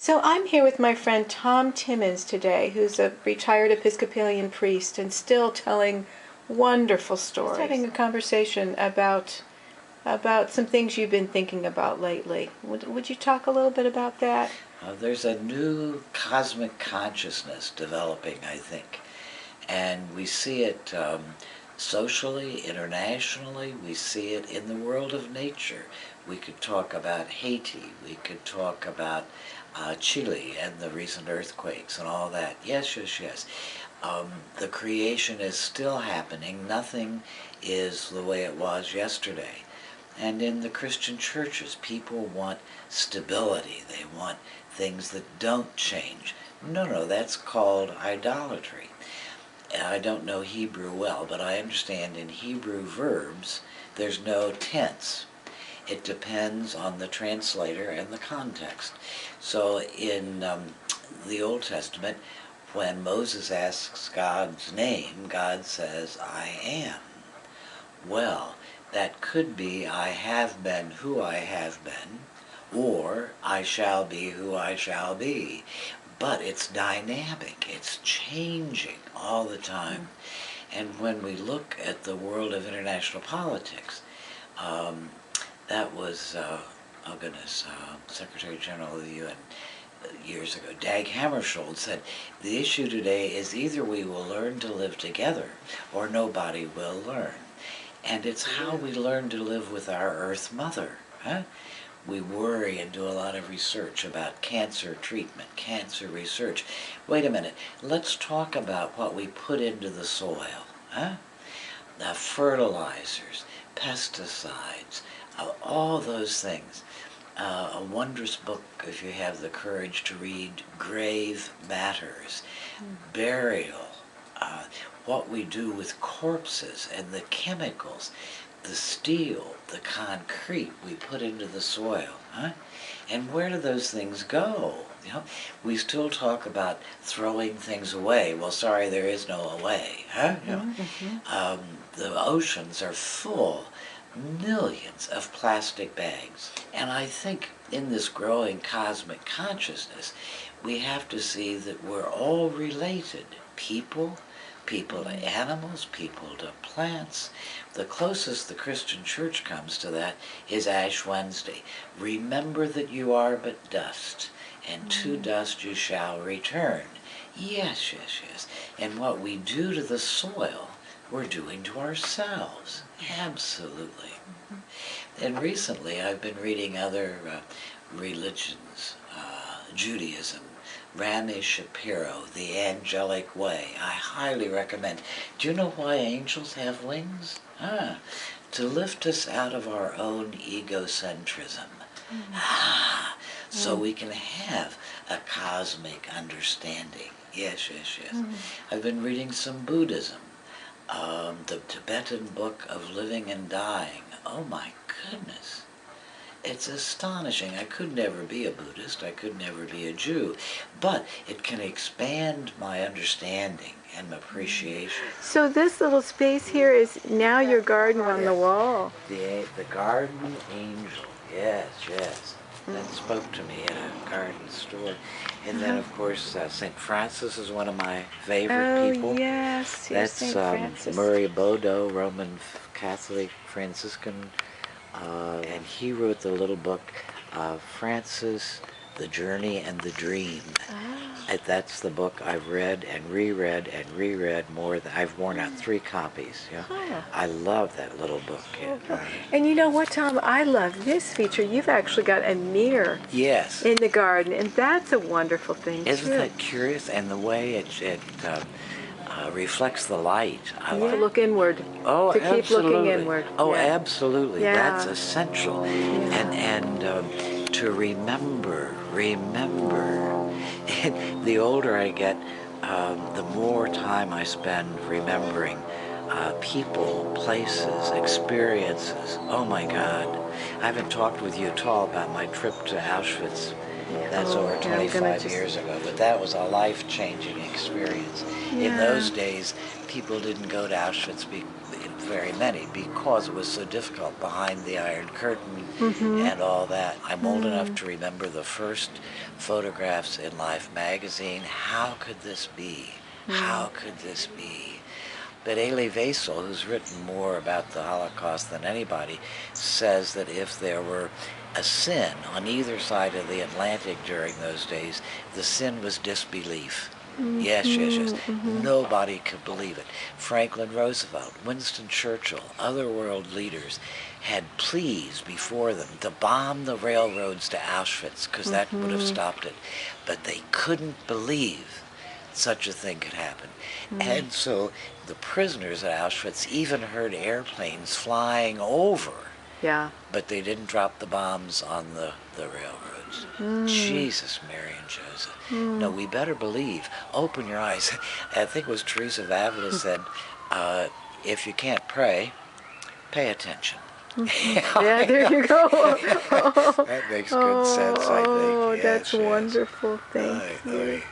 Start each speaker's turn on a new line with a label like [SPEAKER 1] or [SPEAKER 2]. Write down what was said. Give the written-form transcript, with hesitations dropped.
[SPEAKER 1] So I'm here with my friend Tom Timmons today, who's a retired Episcopalian priest and still telling wonderful stories. Just having a conversation about some things you've been thinking about lately. Would you talk a little bit about that?
[SPEAKER 2] There's a new cosmic consciousness developing, I think, and we see it socially, internationally. We see it in the world of nature. We could talk about Haiti. We could talk about Chile and the recent earthquakes and all that. Yes. The creation is still happening. Nothing is the way it was yesterday. And in the Christian churches, people want stability. They want things that don't change. No, that's called idolatry. I don't know Hebrew well, but I understand in Hebrew verbs, there's no tense. It depends on the translator and the context. So in the Old Testament, when Moses asks God's name, God says, I am. Well, that could be I have been who I have been, or I shall be who I shall be. But it's dynamic, it's changing all the time. And when we look at the world of international politics, that was, Secretary General of the UN years ago, Dag Hammarskjöld, said, the issue today is either we will learn to live together or nobody will learn. And it's how we learn to live with our Earth Mother. We worry and do a lot of research about cancer treatment, cancer research. Wait a minute, let's talk about what we put into the soil. The fertilizers, pesticides, all those things. A wondrous book, if you have the courage to read, Grave Matters, Burial, what we do with corpses and the chemicals, the steel, the concrete we put into the soil, and where do those things go? We still talk about throwing things away. Well, sorry, there is no away. The oceans are full, millions of plastic bags. And I think in this growing cosmic consciousness, we have to see that we're all related. People to animals, people to plants. The closest the Christian church comes to that is Ash Wednesday. Remember that you are but dust, and to dust you shall return. Yes. And what we do to the soil, we're doing to ourselves. Absolutely. And recently I've been reading other religions, Judaism, Rami Shapiro, The Angelic Way. I highly recommend. Do you know why angels have wings? To lift us out of our own egocentrism. So we can have a cosmic understanding. Yes. I've been reading some Buddhism. The Tibetan Book of Living and Dying. Oh my goodness. It's astonishing. I could never be a Buddhist. I could never be a Jew. But it can expand my understanding and appreciation.
[SPEAKER 1] So this little space here is now your garden on the wall.
[SPEAKER 2] The garden angel. Yes. That spoke to me at a garden store. And then, of course, St. Francis is one of my favorite people.
[SPEAKER 1] Oh, yes.
[SPEAKER 2] That's
[SPEAKER 1] St. Francis.
[SPEAKER 2] Murray Bodo, Roman Catholic Franciscan. And he wrote the little book, Francis, The Journey and the Dream. That's the book I've read and reread more. I've worn out 3 copies. I love that little book.
[SPEAKER 1] And you know what, Tom? I love this feature. You've actually got a mirror in the garden, and that's a wonderful thing,
[SPEAKER 2] Isn't that curious? And the way it reflects the light.
[SPEAKER 1] To look inward.
[SPEAKER 2] Oh,
[SPEAKER 1] to
[SPEAKER 2] absolutely.
[SPEAKER 1] keep looking inward.
[SPEAKER 2] Oh, absolutely.
[SPEAKER 1] Yeah.
[SPEAKER 2] That's essential. And to remember. And the older I get, the more time I spend remembering people, places, experiences. Oh my God. I haven't talked with you at all about my trip to Auschwitz. That's over 25 years ago, but that was a life-changing experience. In those days, people didn't go to Auschwitz very many because it was so difficult behind the Iron Curtain and all that. I'm old enough to remember the first photographs in Life magazine. How could this be? How could this be? But Elie Wiesel, who's written more about the Holocaust than anybody, says that if there were a sin on either side of the Atlantic during those days, the sin was disbelief. Yes, yes, yes. Nobody could believe it. Franklin Roosevelt, Winston Churchill, other world leaders had pleas before them to bomb the railroads to Auschwitz because that would have stopped it. But they couldn't believe such a thing could happen. And so the prisoners at Auschwitz even heard airplanes flying over.
[SPEAKER 1] Yeah.
[SPEAKER 2] But they didn't drop the bombs on the railroads. Jesus, Mary and Joseph. No, we better believe. Open your eyes. I think it was Teresa of Avila said, if you can't pray, pay attention.
[SPEAKER 1] Yeah, there you go.
[SPEAKER 2] That makes good sense, I think.
[SPEAKER 1] Oh,
[SPEAKER 2] Yes,
[SPEAKER 1] that's
[SPEAKER 2] yes.
[SPEAKER 1] wonderful. Thank you.